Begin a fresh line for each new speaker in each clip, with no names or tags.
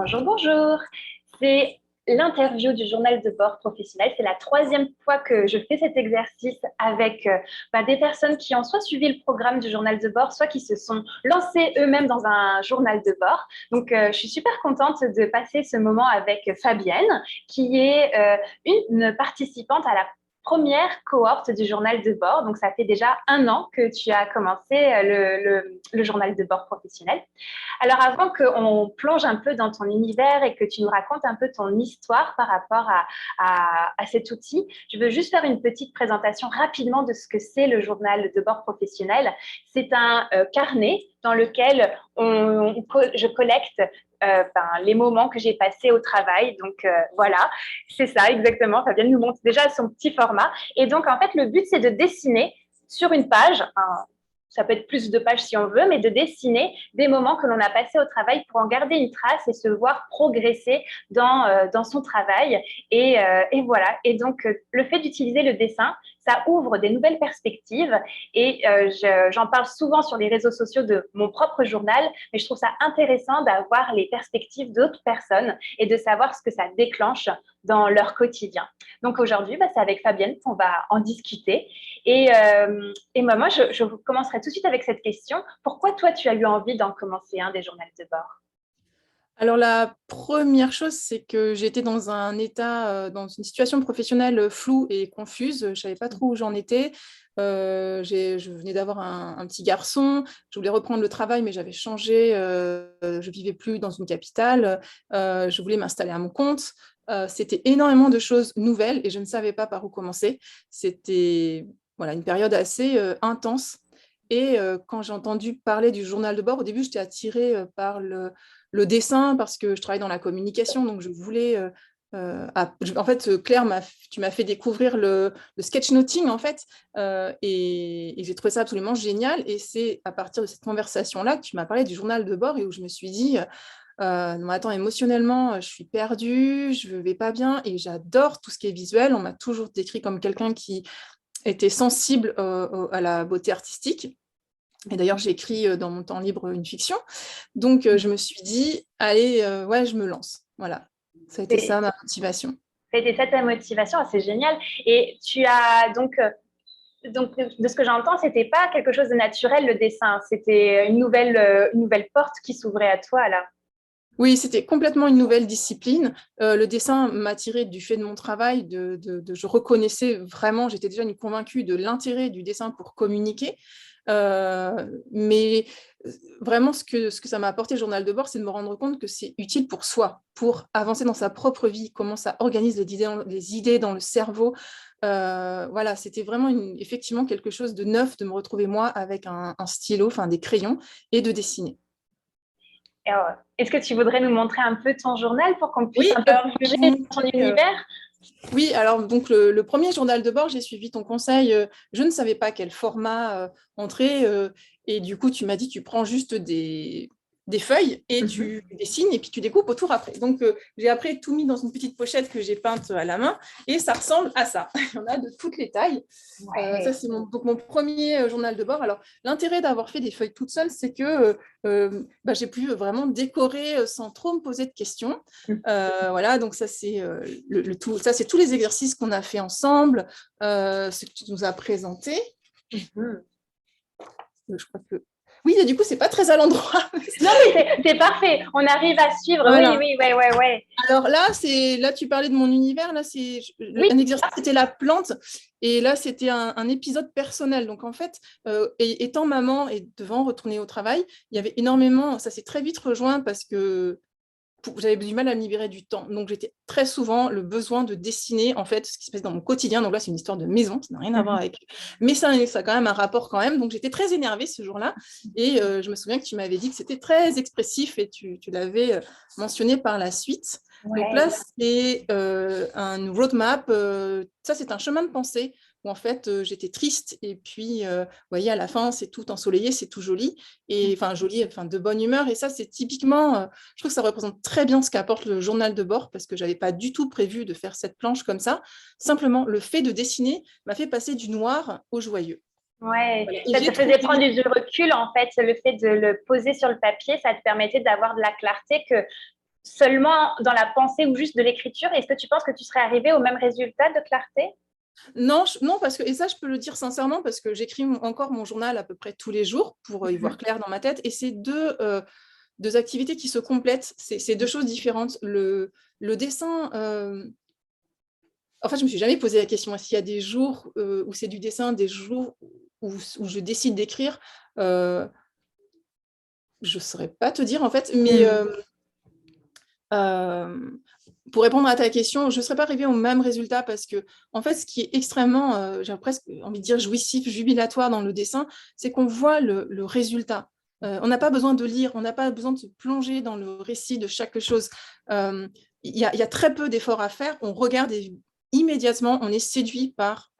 Bonjour, bonjour. C'est l'interview du journal de bord professionnel. C'est la troisième fois que je fais cet exercice avec des personnes qui ont soit suivi le programme du journal de bord, soit qui se sont lancées eux-mêmes dans un journal de bord. Donc, je suis super contente de passer ce moment avec Fabienne, qui est une participante à la première cohorte du journal de bord. Donc, ça fait déjà 1 an que tu as commencé le journal de bord professionnel. Alors, avant qu'on plonge un peu dans ton univers et que tu nous racontes un peu ton histoire par rapport à cet outil, je veux juste faire une petite présentation rapidement de ce que c'est le journal de bord professionnel. C'est un carnet dans lequel je collecte les moments que j'ai passés au travail. Donc, voilà, c'est ça exactement. Fabienne nous montre déjà son petit format. Et donc, en fait, le but, c'est de dessiner sur une page, ça peut être plus de pages si on veut, mais de dessiner des moments que l'on a passés au travail pour en garder une trace et se voir progresser dans son travail. Et voilà. Et donc, le fait d'utiliser le dessin, ça ouvre des nouvelles perspectives. Et j'en parle souvent sur les réseaux sociaux de mon propre journal, mais je trouve ça intéressant d'avoir les perspectives d'autres personnes et de savoir ce que ça déclenche dans leur quotidien. Donc aujourd'hui, c'est avec Fabienne qu'on va en discuter. Et moi, je commencerai tout de suite avec cette question. Pourquoi toi, tu as eu envie d'en commencer un des journaux de bord?
Alors, la première chose, c'est que j'étais dans un état, dans une situation professionnelle floue et confuse. Je ne savais pas trop où j'en étais. Je venais d'avoir un petit garçon. Je voulais reprendre le travail, mais j'avais changé. Je ne vivais plus dans une capitale. Je voulais m'installer à mon compte. C'était énormément de choses nouvelles et je ne savais pas par où commencer. C'était voilà, une période assez intense. Et quand j'ai entendu parler du journal de bord, au début, j'étais attirée par le dessin parce que je travaille dans la communication, donc je voulais... en fait, Claire, tu m'as fait découvrir le sketchnoting, en fait, et j'ai trouvé ça absolument génial. Et c'est à partir de cette conversation-là que tu m'as parlé du journal de bord et où je me suis dit, non, attends, émotionnellement, je suis perdue, je ne vais pas bien et j'adore tout ce qui est visuel. On m'a toujours décrit comme quelqu'un qui était sensible à la beauté artistique. Et d'ailleurs, j'écris dans mon temps libre une fiction. Donc, je me suis dit, allez, ouais, je me lance. Voilà, ça a été ça ma motivation.
C'était ça ta motivation, c'est génial. Et tu as donc, de ce que j'entends, c'était pas quelque chose de naturel, le dessin. C'était une nouvelle porte qui s'ouvrait à toi, là.
Oui, c'était complètement une nouvelle discipline. Le dessin m'attirait du fait de mon travail. Je reconnaissais vraiment, j'étais déjà une convaincue de l'intérêt du dessin pour communiquer. Mais vraiment, ce que ça m'a apporté, le journal de bord, c'est de me rendre compte que c'est utile pour soi, pour avancer dans sa propre vie, comment ça organise les idées dans le cerveau. Voilà, c'était vraiment effectivement quelque chose de neuf de me retrouver moi avec un stylo, enfin des crayons, et de dessiner.
Alors, est-ce que tu voudrais nous montrer un peu ton journal pour qu'on puisse
Oui,
un peu
alors je vais vous
plonger dans ton
montrer.
univers?
Oui, alors donc le premier journal de bord, j'ai suivi ton conseil. Je ne savais pas quel format entrer. Et du coup, tu m'as dit, tu prends juste des feuilles et tu dessines et puis tu découpes autour après. Donc, j'ai après tout mis dans une petite pochette que j'ai peinte à la main et ça ressemble à ça. Il y en a de toutes les tailles. Ça,
Ouais.
c'est donc mon premier journal de bord. Alors, l'intérêt d'avoir fait des feuilles toutes seules, c'est que j'ai pu vraiment décorer sans trop me poser de questions. Voilà, donc ça, c'est tout. Ça, c'est tous les exercices qu'on a fait ensemble, ce que tu nous as présenté.
Mhm.
Je crois que... Oui, et du coup, c'est pas très à l'endroit.
Non, mais c'est parfait. On arrive à suivre. Oui,
Voilà.
oui, ouais, ouais, ouais.
Alors là, tu parlais de mon univers. Là,
Oui,
un exercice, c'était la plante. Et là, c'était un épisode personnel. Donc, en fait, étant maman et devant retourner au travail, il y avait énormément. Ça s'est très vite rejoint parce que j'avais du mal à me libérer du temps. Donc, j'étais très souvent le besoin de dessiner, en fait, ce qui se passe dans mon quotidien. Donc là, c'est une histoire de maison, ça n'a rien à voir avec... Mais ça a quand même un rapport quand même. Donc, j'étais très énervée ce jour-là. Et je me souviens que tu m'avais dit que c'était très expressif et tu l'avais mentionné par la suite. Donc là,
ouais.
c'est un roadmap. Ça, c'est un chemin de pensée où en fait j'étais triste et puis vous voyez à la fin c'est tout ensoleillé, c'est tout joli et enfin joli, enfin de bonne humeur et ça c'est typiquement je trouve que ça représente très bien ce qu'apporte le journal de bord parce que j'avais pas du tout prévu de faire cette planche comme ça. Simplement le fait de dessiner m'a fait passer du noir au joyeux.
Ouais,
Voilà. Et
ça te
j'ai
faisait
trouvé
prendre du recul en fait, le fait de le poser sur le papier, ça te permettait d'avoir de la clarté que seulement dans la pensée ou juste de l'écriture? Est-ce que tu penses que tu serais arrivé au même résultat de clarté?
Non, non, parce que, et ça, je peux le dire sincèrement, parce que j'écris encore mon journal à peu près tous les jours pour y voir clair dans ma tête. Et c'est deux activités qui se complètent. C'est deux choses différentes. Le dessin, en fait, je ne me suis jamais posé la question, est-ce qu'il y a des jours où c'est du dessin, des jours où je décide d'écrire? Je ne saurais pas te dire, en fait, mais pour répondre à ta question, je ne serais pas arrivée au même résultat parce que, en fait, ce qui est extrêmement, j'ai presque envie de dire jouissif, jubilatoire dans le dessin, c'est qu'on voit le résultat. On n'a pas besoin de lire, on n'a pas besoin de se plonger dans le récit de chaque chose. Il y a très peu d'efforts à faire. On regarde immédiatement, on est séduit par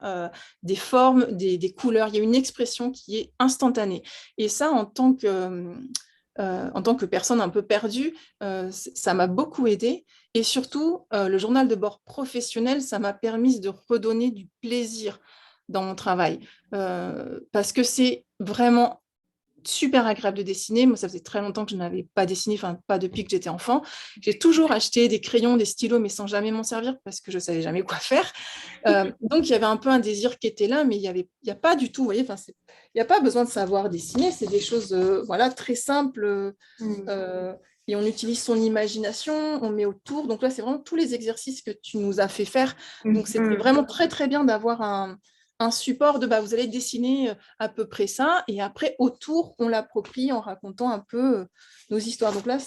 des formes, des couleurs. Il y a une expression qui est instantanée. Et ça, en tant que personne un peu perdue, ça m'a beaucoup aidée. Et surtout, le journal de bord professionnel, ça m'a permis de redonner du plaisir dans mon travail. Parce que c'est vraiment super agréable de dessiner. Moi, ça faisait très longtemps que je n'avais pas dessiné, enfin, pas depuis que j'étais enfant. J'ai toujours acheté des crayons, des stylos, mais sans jamais m'en servir parce que je ne savais jamais quoi faire. Donc, il y avait un peu un désir qui était là, mais il y a pas du tout, vous voyez, il n'y a pas besoin de savoir dessiner. C'est des choses voilà, très simples. Et on utilise son imagination, on met autour. Donc là, c'est vraiment tous les exercices que tu nous as fait faire. Donc, c'était vraiment très, très bien d'avoir un support de vous allez dessiner à peu près ça, et après autour on l'approprie en racontant un peu nos histoires. Donc là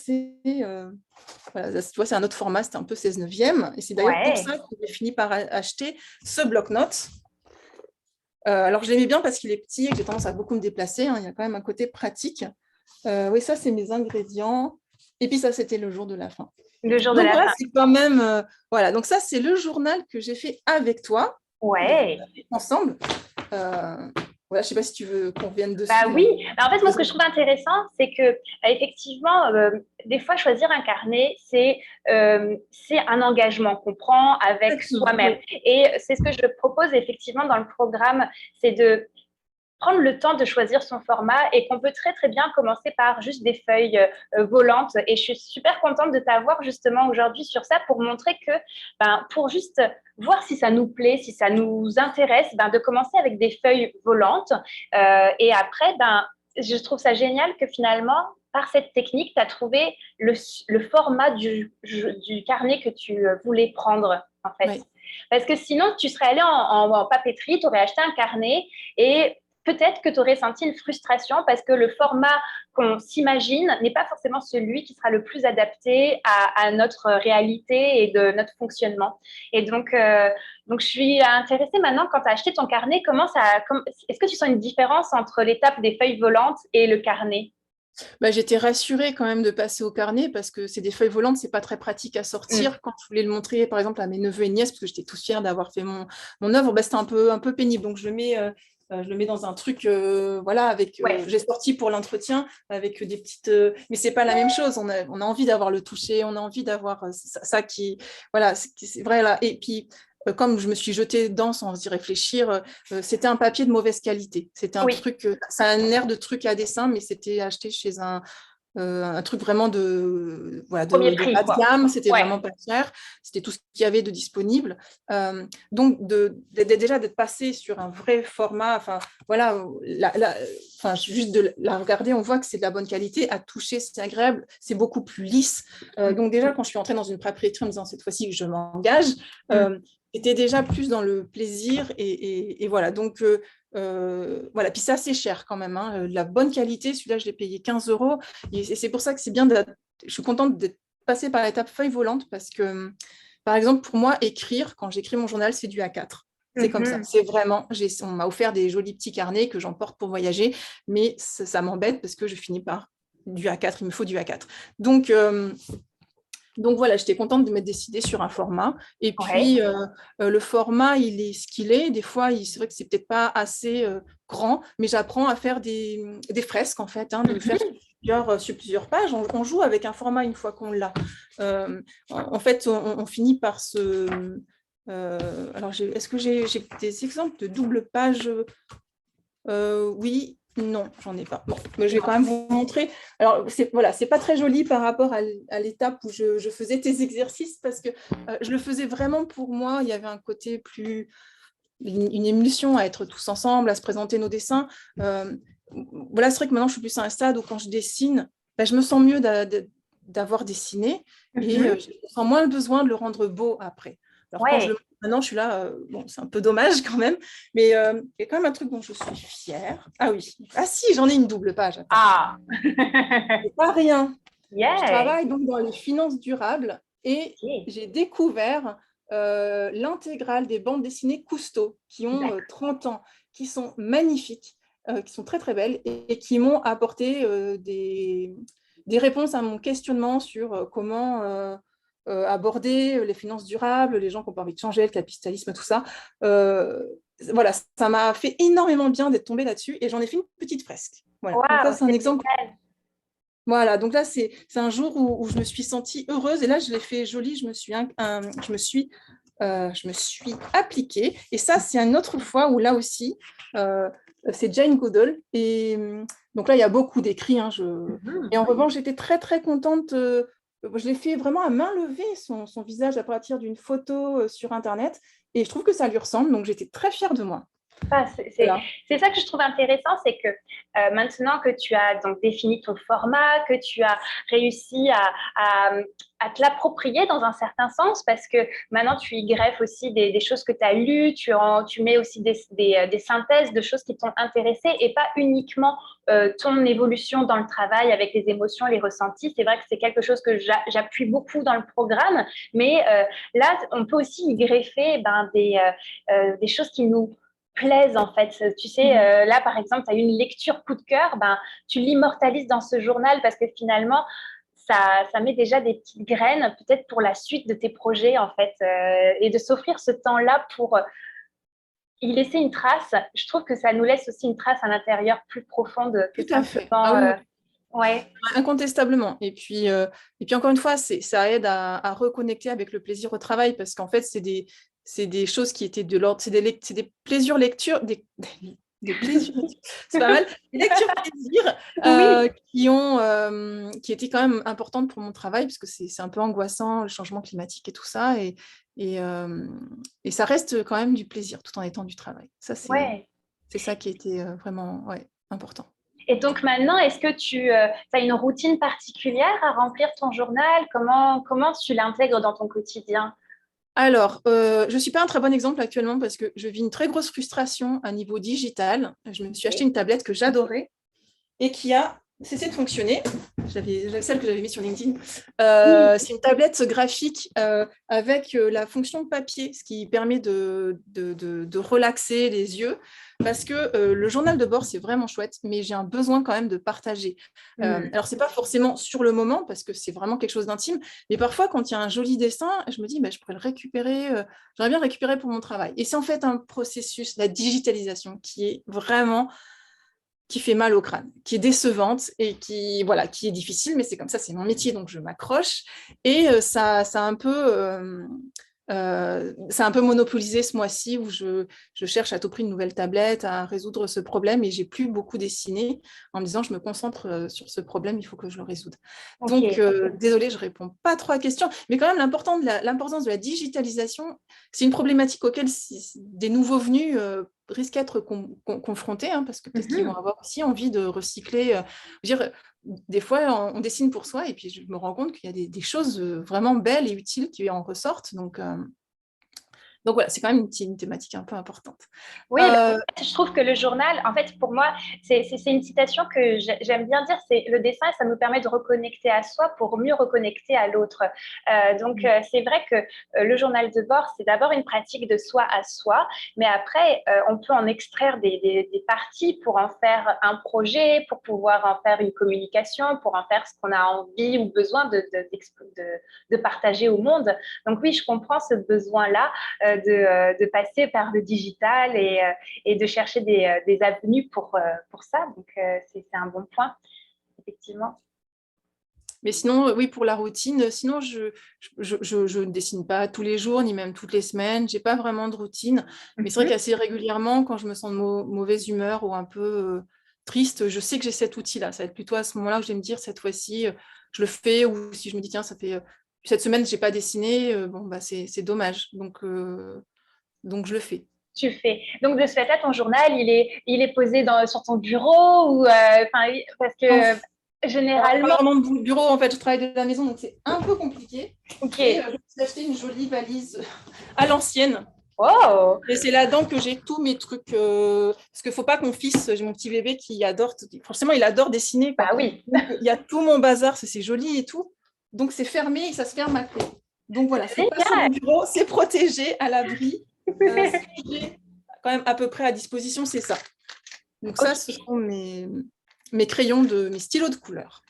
voilà, tu vois, c'est un autre format, c'était un peu 16/9, et c'est d'ailleurs pour
Ouais.
ça que j'ai fini par acheter ce bloc-notes. Alors je l'aimais bien parce qu'il est petit et que j'ai tendance à beaucoup me déplacer, hein. Il y a quand même un côté pratique. Oui, ça c'est mes ingrédients, et puis ça c'était le jour de la fin.
Le jour de
Donc
la
voilà,
fin.
c'est quand même voilà, donc ça c'est le journal que j'ai fait avec toi, donc on
Ouais.
l'a fait ensemble. Voilà, je ne sais pas si tu veux qu'on revienne
Bah
dessus.
oui, en fait, moi, ce que je trouve intéressant, c'est que effectivement, des fois, choisir un carnet, c'est un engagement qu'on prend avec
Exactement,
soi-même.
oui.
Et c'est ce que je propose effectivement dans le programme, c'est de prendre le temps de choisir son format et qu'on peut très très bien commencer par juste des feuilles volantes. Et je suis super contente de t'avoir justement aujourd'hui sur ça pour montrer que pour juste voir si ça nous plaît, si ça nous intéresse, de commencer avec des feuilles volantes. Et après, je trouve ça génial que finalement, par cette technique, tu as trouvé le format du carnet que tu voulais prendre, en fait.
Oui.
Parce que sinon, tu serais allé en papeterie, tu aurais acheté un carnet et peut-être que tu aurais senti une frustration parce que le format qu'on s'imagine n'est pas forcément celui qui sera le plus adapté à notre réalité et de notre fonctionnement. Et donc je suis intéressée maintenant, quand tu as acheté ton carnet, est-ce que tu sens une différence entre l'étape des feuilles volantes et le carnet?
J'étais rassurée quand même de passer au carnet parce que c'est des feuilles volantes, c'est pas très pratique à
Mm.
sortir. Quand je voulais le montrer, par exemple, à mes neveux et nièces, parce que j'étais tous fière d'avoir fait mon œuvre, c'était un peu pénible. Donc, je le mets dans un truc, voilà, avec.
Ouais,
J'ai sorti pour l'entretien avec des petites. Mais c'est pas la même chose. On a envie d'avoir le toucher, on a envie d'avoir ça qui. Voilà, c'est vrai là. Et puis, comme je me suis jetée dedans sans y réfléchir, c'était un papier de mauvaise qualité. C'était un
oui,
truc, ça a un air de truc à dessin, mais c'était acheté chez un truc vraiment voilà,
premier
de
prix,
bas de
quoi.
gamme, c'était
Ouais.
vraiment pas cher, c'était tout ce qu'il y avait de disponible. Donc, déjà d'être passé sur un vrai format, enfin, voilà, enfin, juste de la regarder, on voit que c'est de la bonne qualité, à toucher, c'est agréable, c'est beaucoup plus lisse. Donc, déjà, quand je suis entrée dans une papeterie en me disant cette fois-ci que je m'engage, j'étais déjà plus dans le plaisir et voilà. Donc, voilà, puis c'est assez cher quand même, hein. La bonne qualité, celui-là, je l'ai payé 15 euros. Et c'est pour ça que c'est bien, je suis contente d'être passée par l'étape feuille volante parce que, par exemple, pour moi, écrire, quand j'écris mon journal, c'est du A4. C'est comme ça.
Mhm.
C'est vraiment, on m'a offert des jolis petits carnets que j'emporte pour voyager, mais ça m'embête parce que je finis par du A4, il me faut du A4. Donc voilà, j'étais contente de m'être décidée sur un format. Et
Ouais.
puis, le format, il est ce qu'il est. Des fois, c'est vrai que c'est peut-être pas assez grand, mais j'apprends à faire des fresques, en fait, hein, de le faire sur plusieurs pages. On joue avec un format une fois qu'on l'a. En fait, on finit par se... alors, est-ce que j'ai des exemples de double page? Oui. Non, j'en ai pas. Bon, mais je vais quand même vous montrer. Alors, voilà, c'est pas très joli par rapport à l'étape où je faisais tes exercices parce que je le faisais vraiment pour moi. Il y avait un côté plus, une émulsion à être tous ensemble, à se présenter nos dessins. Voilà, c'est vrai que maintenant, je suis plus à un stade où quand je dessine, ben, je me sens mieux d'avoir dessiné et je sens moins le besoin de le rendre beau après. Alors, quand je le
Ouais.
montre maintenant, je suis là, bon, c'est un peu dommage quand même, mais il y a quand même un truc dont je suis fière. Ah oui, ah si, j'en ai une double page, attends.
Ah.
C'est pas rien. Je
Yeah.
travaille donc dans les finances durables et
Ok.
j'ai découvert l'intégrale des bandes dessinées Cousteau qui ont
D'accord.
30 ans, qui sont magnifiques, qui sont très très belles et qui m'ont apporté des réponses à mon questionnement sur comment aborder les finances durables, les gens qui n'ont pas envie de changer, le capitalisme, tout ça. Voilà, ça m'a fait énormément de bien d'être tombée là-dessus et j'en ai fait une petite fresque. Voilà. Donc ça,
Waouh,
c'est un
c'est
exemple.
génial.
Voilà, donc là, c'est un jour où je me suis sentie heureuse et là, je l'ai fait joli, je me suis appliquée. Et ça, c'est une autre fois où là aussi, euh, c'est Jane Goodall. Et donc là, il y a beaucoup d'écrits. Hein,
Mhm.
et en revanche, j'étais très, très contente. Je l'ai fait vraiment à main levée, son visage, à partir d'une photo sur Internet. Et je trouve que ça lui ressemble. Donc, j'étais très fière de moi.
Ah,
Voilà.
c'est ça que je trouve intéressant, c'est que maintenant que tu as donc défini ton format, que tu as réussi à te l'approprier dans un certain sens, parce que maintenant tu y greffes aussi des choses que tu as lues, tu mets aussi des synthèses de choses qui t'ont intéressé et pas uniquement ton évolution dans le travail avec les émotions, les ressentis. C'est vrai que c'est quelque chose que j'appuie beaucoup dans le programme, mais là, on peut aussi y greffer des choses qui nous plaisent en fait. Tu sais,
Mhm.
là par exemple, tu as eu une lecture coup de cœur, ben, tu l'immortalises dans ce journal parce que finalement, ça met déjà des petites graines peut-être pour la suite de tes projets en fait, et de s'offrir ce temps-là pour y laisser une trace. Je trouve que ça nous laisse aussi une trace à l'intérieur plus profonde que
Tout à fait.
simplement.
Ah oui, oui.
Ouais.
Incontestablement. Et puis encore une fois, ça aide à reconnecter avec le plaisir au travail parce qu'en fait, c'est des choses qui étaient de l'ordre, c'est des plaisirs lecture, des plaisirs, c'est pas mal, des lectures plaisirs
Oui.
qui étaient quand même importantes pour mon travail parce que c'est un peu angoissant, le changement climatique et tout ça. Et, euh, et ça reste quand même du plaisir tout en étant du travail. Ça,
Ouais.
c'est ça qui était vraiment ouais, important.
Et donc maintenant, est-ce que tu as une routine particulière à remplir ton journal? Comment tu l'intègres dans ton quotidien?
Alors, je ne suis pas un très bon exemple actuellement parce que je vis une très grosse frustration à niveau digital. Je me suis acheté
Ok.
une tablette que j'adorais et qui a cessé de fonctionner. J'avais celle que j'avais mise sur LinkedIn.
Oui.
C'est une tablette graphique avec la fonction papier, ce qui permet de relaxer les yeux. Parce que le journal de bord, c'est vraiment chouette, mais j'ai un besoin quand même de partager.
Hmm.
Alors, ce n'est pas forcément sur le moment, parce que c'est vraiment quelque chose d'intime, mais parfois, quand il y a un joli dessin, je me dis, bah, je pourrais le récupérer, j'aimerais bien le récupérer pour mon travail. Et c'est en fait un processus, la digitalisation, qui est vraiment qui fait mal au crâne, qui est décevante et voilà, qui est difficile, mais c'est comme ça, c'est mon métier, donc je m'accroche. Et ça a un peu monopolisé ce mois-ci où je cherche à tout prix une nouvelle tablette à résoudre ce problème et j'ai plus beaucoup dessiné en me disant je me concentre sur ce problème, il faut que je le résoudre. Donc,
Ok.
désolée, je réponds pas trop à la question, mais quand même l'importance de la digitalisation, c'est une problématique auquel des nouveaux venus risquent d'être confrontés, hein, parce que peut-être qu'ils vont
Mhm.
avoir aussi envie de recycler. Je veux dire, des fois, on dessine pour soi et puis je me rends compte qu'il y a des choses vraiment belles et utiles qui en ressortent. Donc voilà, c'est quand même une thématique un peu importante.
Oui, bah,
Euh,
je trouve que le journal, en fait, pour moi, c'est une citation que j'aime bien dire, c'est le dessin, ça nous permet de reconnecter à soi pour mieux reconnecter à l'autre. C'est vrai que le journal de bord, c'est d'abord une pratique de soi à soi, mais après, on peut en extraire des parties pour en faire un projet, pour pouvoir en faire une communication, pour en faire ce qu'on a envie ou besoin de partager au monde. Donc oui, je comprends ce besoin-là de passer par le digital et de chercher des avenues pour ça. Donc, c'est un bon point, effectivement.
Mais sinon, oui, pour la routine, sinon, je ne dessine pas tous les jours, ni même toutes les semaines. J'ai pas vraiment de routine. Mais c'est vrai
Mhm.
qu'assez régulièrement, quand je me sens de mauvaise humeur ou un peu triste, je sais que j'ai cet outil-là. Ça va être plutôt à ce moment-là que je vais me dire, cette fois-ci, je le fais. Ou si je me dis, tiens, ça fait cette semaine, je n'ai pas dessiné, c'est dommage. Donc, je le fais.
Tu fais. Donc, de ce fait-là, ton journal, il est posé sur ton bureau ou, parce que
Alors, pas
généralement,
vraiment de bureau, en fait, je travaille de la maison, donc c'est un peu compliqué.
ok.
Et je me suis acheté une jolie valise à l'ancienne.
Oh,
Et c'est là-dedans que j'ai tous mes trucs. Parce qu'il ne faut pas qu'on fils, j'ai mon petit bébé qui adore, forcément, il adore dessiner, quoi.
bah oui.
Donc, il y a tout mon bazar, c'est joli et tout. Donc, c'est fermé et ça se ferme à clé. Donc, voilà, c'est pas sur mon
Génial.
bureau, c'est protégé, à l'abri. Ce que j'ai quand même à peu près à disposition, c'est ça. Donc, ça, ce
Ok.
sont mes crayons, mes stylos de couleur.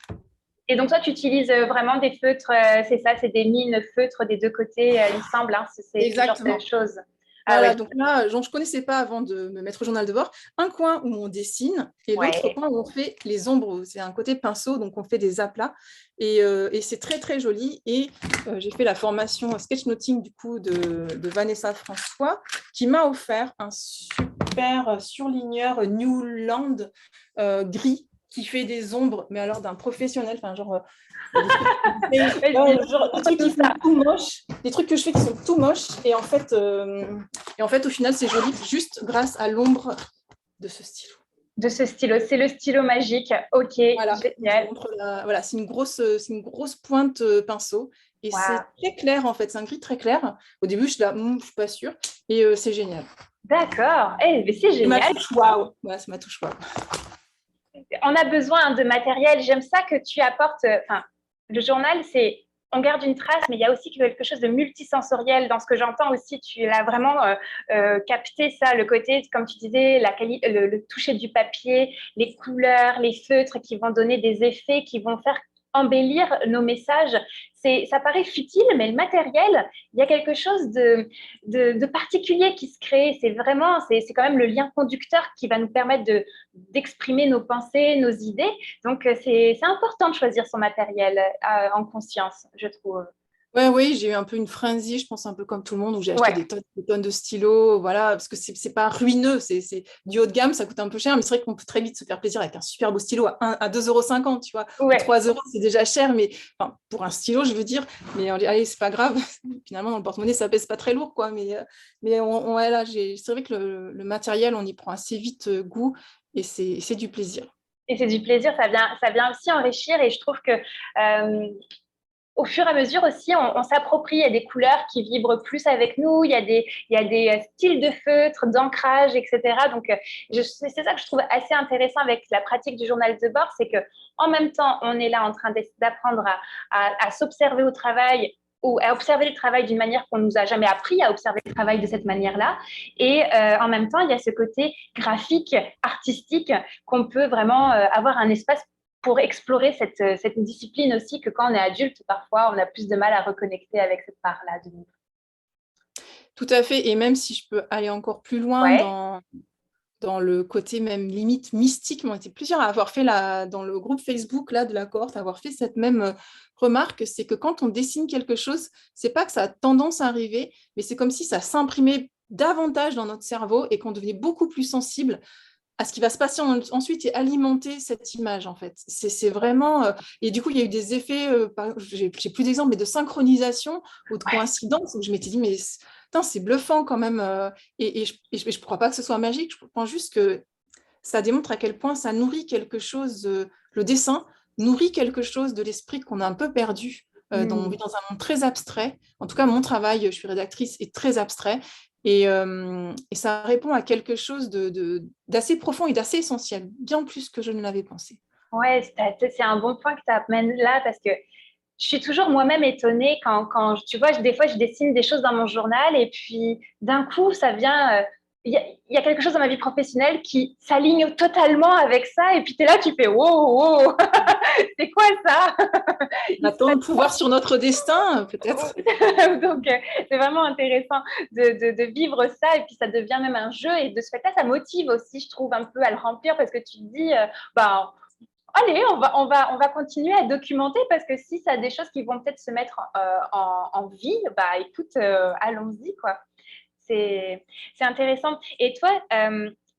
Et donc, toi, tu utilises vraiment des feutres, c'est ça, c'est des mines feutres des deux côtés, il me semble, hein, c'est ce genre de
Exactement.
choses. Ah
Voilà,
ouais,
donc là, je ne connaissais pas avant de me mettre au journal de bord. Un coin où on dessine et l'autre
ouais.
coin où on fait les ombres. C'est un côté pinceau, donc on fait des aplats. Et c'est très, très joli. Et j'ai fait la formation sketchnoting du coup de Vanessa François, qui m'a offert un super surligneur Newland gris qui fait des ombres, mais alors d'un professionnel, enfin genre des trucs
Tout
qui
ça.
font tout moche, des trucs que je fais qui sont tout moches, et en fait, au final, c'est joli juste grâce à l'ombre de ce stylo.
De ce stylo. C'est le stylo magique. Ok,
Voilà,
génial.
voilà, c'est une grosse pointe pinceau, et c'est
Waouh.
très clair en fait, c'est un gris très clair. Au début, je suis là, je suis pas sûre, et c'est génial.
D'accord. Eh, mais c'est
C'est ma
génial.
touche waouh. Voilà, c'est ma touche waouh.
On a besoin de matériel. J'aime ça que tu apportes. Enfin, le journal, c'est on garde une trace, mais il y a aussi quelque chose de multisensoriel dans ce que j'entends aussi. Tu l'as vraiment capté ça, le côté, comme tu disais, le toucher du papier, les couleurs, les feutres qui vont donner des effets, qui vont faire embellir nos messages. Ça paraît futile, mais le matériel, il y a quelque chose de particulier qui se crée. C'est quand même le lien conducteur qui va nous permettre d'exprimer nos pensées, nos idées. Donc, c'est important de choisir son matériel en conscience, je trouve.
Ouais, oui, j'ai eu un peu une frenzy, je pense un peu comme tout le monde, où j'ai acheté
Ouais,
des tonnes de stylos, voilà, parce que c'est pas ruineux, c'est du haut de gamme, ça coûte un peu cher, mais c'est vrai qu'on peut très vite se faire plaisir avec un super beau stylo à 2,50 €, tu vois, ou
ouais.
3 €, c'est déjà cher, mais enfin, pour un stylo, je veux dire, mais allez, c'est pas grave, finalement, dans le porte-monnaie, ça pèse pas très lourd, quoi, mais ouais, là, c'est vrai que le matériel, on y prend assez vite goût, et c'est du plaisir.
Et c'est du plaisir, ça vient aussi enrichir. Et je trouve que au fur et à mesure aussi, on s'approprie. Il y a des couleurs qui vibrent plus avec nous. Il y a des styles de feutres, d'ancrage, etc. Donc, c'est ça que je trouve assez intéressant avec la pratique du journal de bord, c'est que en même temps, on est là en train d'apprendre à s'observer au travail ou à observer le travail d'une manière qu'on nous a jamais appris à observer le travail de cette manière-là. Et en même temps, il y a ce côté graphique, artistique, qu'on peut vraiment avoir un espace pour explorer cette discipline aussi que quand on est adulte, parfois, on a plus de mal à reconnecter avec cette part-là de nous.
Tout à fait, et même si je peux aller encore plus loin
Ouais,
dans le côté même limite mystique, mais on était plusieurs à avoir fait dans le groupe Facebook là, de la cohorte, à avoir fait cette même remarque, c'est que quand on dessine quelque chose, c'est pas que ça a tendance à arriver, mais c'est comme si ça s'imprimait davantage dans notre cerveau et qu'on devenait beaucoup plus sensible à ce qui va se passer ensuite et alimenter cette image, en fait. C'est vraiment... et du coup, il y a eu des effets, j'ai plus d'exemples, mais de synchronisation ou de
ouais.
coïncidence, où je m'étais dit, mais c'est bluffant quand même. Et je ne crois pas que ce soit magique, je pense juste que ça démontre à quel point ça nourrit quelque chose, le dessin nourrit quelque chose de l'esprit qu'on a un peu perdu. On vit
Hmm.
dans un monde très abstrait. En tout cas, mon travail, je suis rédactrice, est très abstrait. Et ça répond à quelque chose d'assez profond et d'assez essentiel, bien plus que je ne l'avais pensé.
Ouais, c'est un bon point que tu amènes là parce que je suis toujours moi-même étonnée quand tu vois, des fois, je dessine des choses dans mon journal et puis d'un coup, ça vient. Il y a quelque chose dans ma vie professionnelle qui s'aligne totalement avec ça et puis tu es là, tu fais wow, wow, c'est quoi ça?
On a tant de pouvoir sur notre destin, peut-être.
Donc, c'est vraiment intéressant de vivre ça et puis ça devient même un jeu et de ce fait-là, ça motive aussi, je trouve, un peu à le remplir parce que tu te dis, bah, allez, on va continuer à documenter parce que si ça a des choses qui vont peut-être se mettre en vie, bah écoute, allons-y, quoi. C'est, c'est intéressant. Et toi,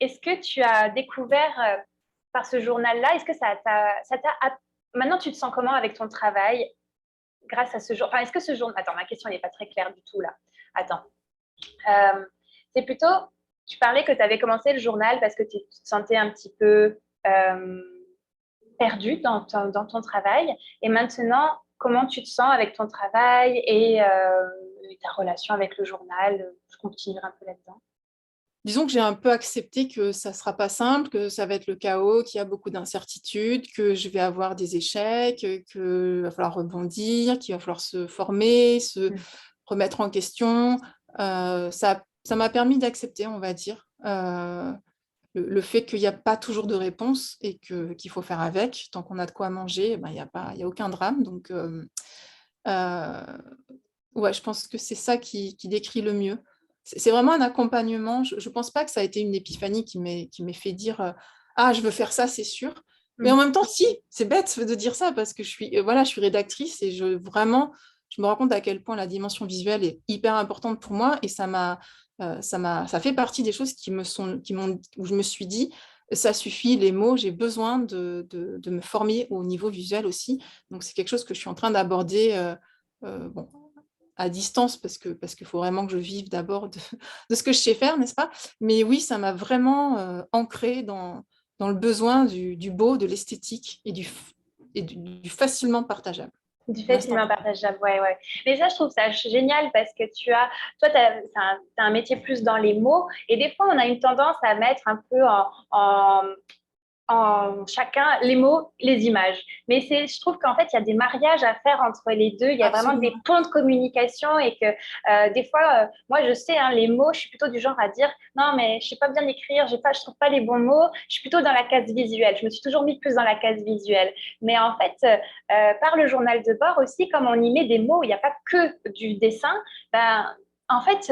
est-ce que tu as découvert par ce journal-là? Est-ce que maintenant, tu te sens comment avec ton travail grâce à ce jour? Enfin, est-ce que ce journal... Attends, ma question n'est pas très claire du tout là. Attends. C'est plutôt, tu parlais que tu avais commencé le journal parce que tu te sentais un petit peu perdu dans ton travail. Et maintenant, comment tu te sens avec ton travail et ta relation avec le journal? Je continuerai un peu là-dedans.
Disons que j'ai un peu accepté que ça ne sera pas simple, que ça va être le chaos, qu'il y a beaucoup d'incertitudes, que je vais avoir des échecs, qu'il va falloir rebondir, qu'il va falloir se former, se remettre en question. Ça m'a permis d'accepter, on va dire, le fait qu'il n'y a pas toujours de réponse et qu'il faut faire avec. Tant qu'on a de quoi manger, ben, il y a aucun drame. Donc, ouais, je pense que c'est ça qui décrit le mieux. C'est vraiment un accompagnement. Je ne pense pas que ça a été une épiphanie qui m'ait fait dire ah, je veux faire ça, c'est sûr. Mais en même temps, si, c'est bête de dire ça parce que voilà, je suis rédactrice et vraiment, je me rends compte à quel point la dimension visuelle est hyper importante pour moi et ça fait partie des choses où je me suis dit, ça suffit, les mots, j'ai besoin de me former au niveau visuel aussi. Donc, c'est quelque chose que je suis en train d'aborder. Bon, à distance parce qu'il faut vraiment que je vive d'abord de ce que je sais faire, n'est-ce pas? Mais oui, ça m'a vraiment ancré dans le besoin du beau, de l'esthétique et du facilement partageable.
Du facilement partageable, ouais, ouais. Mais ça, je trouve ça génial parce que toi, t'as un métier plus dans les mots et des fois, on a une tendance à mettre un peu en chacun les mots, les images. Mais je trouve qu'en fait, il y a des mariages à faire entre les deux. Il y a vraiment des
Absolument.
ponts de communication et que des fois, moi, je sais, hein, les mots, je suis plutôt du genre à dire non, mais je sais pas bien écrire, je trouve pas les bons mots. Je suis plutôt dans la case visuelle. Je me suis toujours mis plus dans la case visuelle. Mais en fait, par le journal de bord aussi, comme on y met des mots, il n'y a pas que du dessin. Ben, en fait,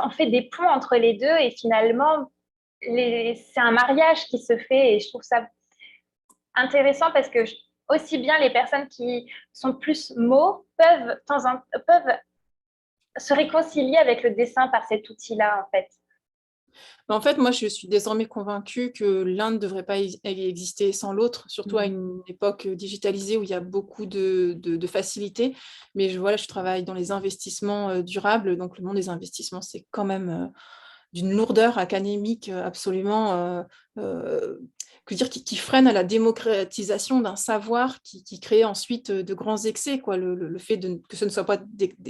on fait des ponts entre les deux et finalement, c'est un mariage qui se fait et je trouve ça intéressant parce que aussi bien les personnes qui sont plus mots peuvent se réconcilier avec le dessin par cet outil-là, en fait.
En fait, moi, je suis désormais convaincue que l'un ne devrait pas exister sans l'autre, surtout à une époque digitalisée où il y a beaucoup de facilité. Mais voilà, je travaille dans les investissements durables, donc le monde des investissements, c'est quand même d'une lourdeur académique absolument qui freine à la démocratisation d'un savoir qui crée ensuite de grands excès, quoi, le fait que ce ne soit pas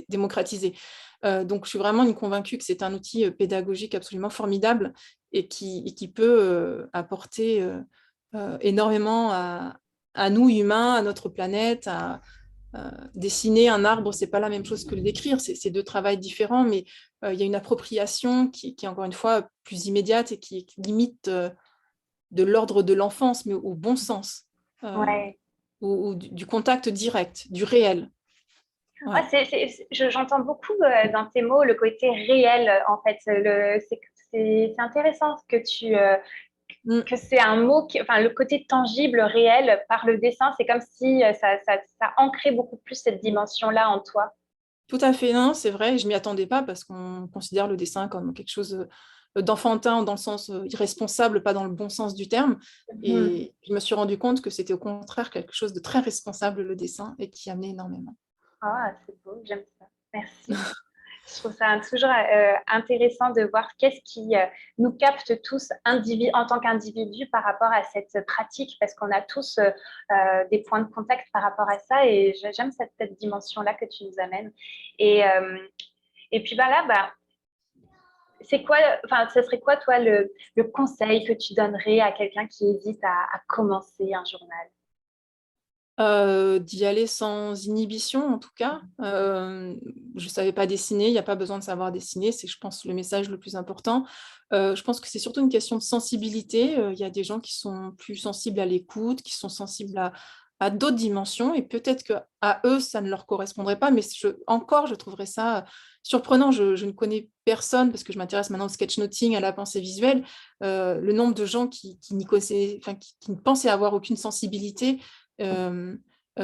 démocratisé. Donc, je suis vraiment une convaincue que c'est un outil pédagogique absolument formidable et qui peut apporter énormément à nous, humains, à notre planète, dessiner un arbre, c'est pas la même chose que le décrire, c'est deux travails différents, mais il y a une appropriation qui est encore une fois plus immédiate et qui est limite de l'ordre de l'enfance, mais au bon sens,
Ouais.
ou du contact direct, du réel.
Ouais,
Ouais.
j'entends beaucoup dans tes mots le côté réel, en fait. C'est intéressant
Mm.
que c'est un mot enfin, le côté tangible, réel, par le dessin, c'est comme si ça ancrait beaucoup plus cette dimension-là en toi.
Tout à fait, non, c'est vrai, je m'y attendais pas parce qu'on considère le dessin comme quelque chose d'enfantin dans le sens irresponsable, pas dans le bon sens du terme.
Mhm.
Et je me suis rendu compte que c'était au contraire quelque chose de très responsable, le dessin, et qui amenait énormément.
Ah, c'est beau, j'aime ça. Merci. Je trouve ça toujours intéressant de voir qu'est-ce qui nous capte tous en tant qu'individus par rapport à cette pratique, parce qu'on a tous des points de contact par rapport à ça, et j'aime cette dimension-là que tu nous amènes. Et, euh, et puis voilà, bah, c'est quoi, enfin, ce serait quoi, toi, le conseil que tu donnerais à quelqu'un qui hésite à commencer un journal?
D'y aller sans inhibition, en tout cas. Je ne savais pas dessiner, il n'y a pas besoin de savoir dessiner, c'est, je pense, le message le plus important. Je pense que c'est surtout une question de sensibilité. Il y a des gens qui sont plus sensibles à l'écoute, qui sont sensibles à d'autres dimensions, et peut-être qu'à eux, ça ne leur correspondrait pas, mais encore, je trouverais ça surprenant. Je ne connais personne, parce que je m'intéresse maintenant au sketchnoting, à la pensée visuelle, le nombre de gens qui n'y connaissaient, enfin, qui ne pensaient avoir aucune sensibilité, euh,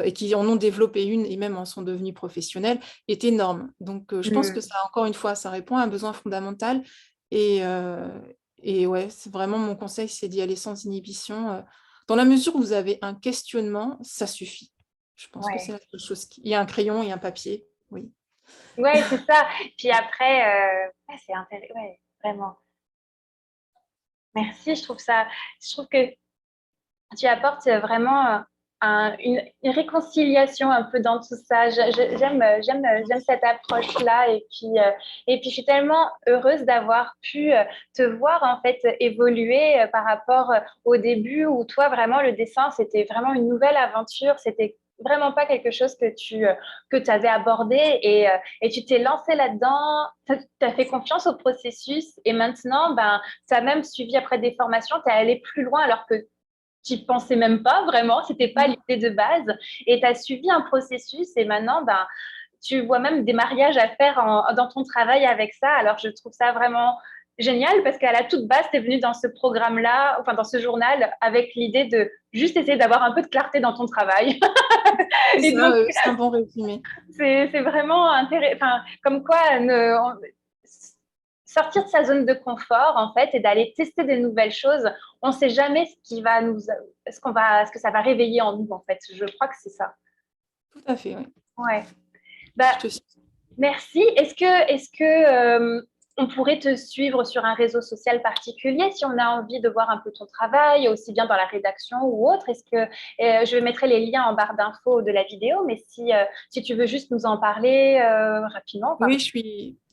et qui en ont développé une et même en sont devenus professionnels, est énorme. Donc, je pense que ça, encore une fois, ça répond à un besoin fondamental. Et, euh, et ouais, c'est vraiment mon conseil, c'est d'y aller sans inhibition. Dans la mesure où vous avez un questionnement, ça suffit. Je pense que c'est
Ouais.
la seule chose. Il y a un crayon et un papier, oui.
Ouais, c'est ça. Puis après, ouais, c'est intéressant. Ouais, vraiment. Merci. Je trouve que tu apportes vraiment une réconciliation un peu dans tout ça. J'aime cette approche-là. Et puis, je suis tellement heureuse d'avoir pu te voir en fait évoluer par rapport au début où toi, vraiment, le dessin, c'était vraiment une nouvelle aventure. C'était vraiment pas quelque chose que tu avais abordé et tu t'es lancé là-dedans, tu as fait confiance au processus et maintenant, ben, tu as même suivi après des formations, tu es allé plus loin alors que tu n'y pensais même pas vraiment, c'était pas l'idée de base. Et tu as suivi un processus et maintenant, ben, tu vois même des mariages à faire dans ton travail avec ça. Alors, je trouve ça vraiment génial parce qu'à la toute base, tu es venu dans ce programme-là, enfin dans ce journal, avec l'idée de juste essayer d'avoir un peu de clarté dans ton travail.
C'est
Et donc,
ça, c'est un bon résumé.
c'est vraiment intéressant. Enfin, comme quoi, sortir de sa zone de confort, en fait, et d'aller tester des nouvelles choses. On ne sait jamais ce que ça va réveiller en nous, en fait. Je crois que c'est ça.
Tout à fait, oui.
Ouais. Bah,
Je te suis.
merci. Est-ce que on pourrait te suivre sur un réseau social particulier si on a envie de voir un peu ton travail, aussi bien dans la rédaction ou autre? Est-ce que je mettrai les liens en barre d'infos de la vidéo, mais si tu veux juste nous en parler rapidement, enfin,
Oui,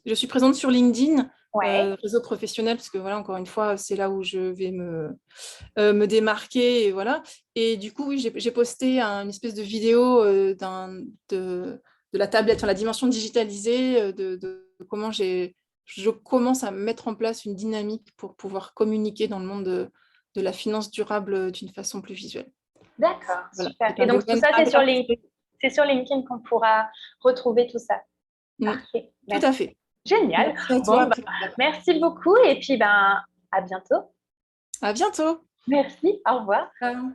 je suis présente sur LinkedIn,
ouais,
réseau professionnel, parce que voilà, encore une fois, c'est là où je vais me démarquer, et voilà. Et du coup, oui, j'ai posté une espèce de vidéo de la tablette, enfin, la dimension digitalisée, de comment je commence à mettre en place une dynamique pour pouvoir communiquer dans le monde de la finance durable d'une façon plus visuelle.
d'accord,
Voilà,
super.
c'est
Et
un
donc tout
domaine
ça,
adapté.
c'est sur LinkedIn qu'on pourra retrouver tout ça.
Mm,
Parfait,
tout à
merci.
fait.
Génial.
Merci à
Bon,
toi,
bah,
Claire.
merci beaucoup et puis ben, à bientôt.
À bientôt.
Merci, au revoir.
Ciao.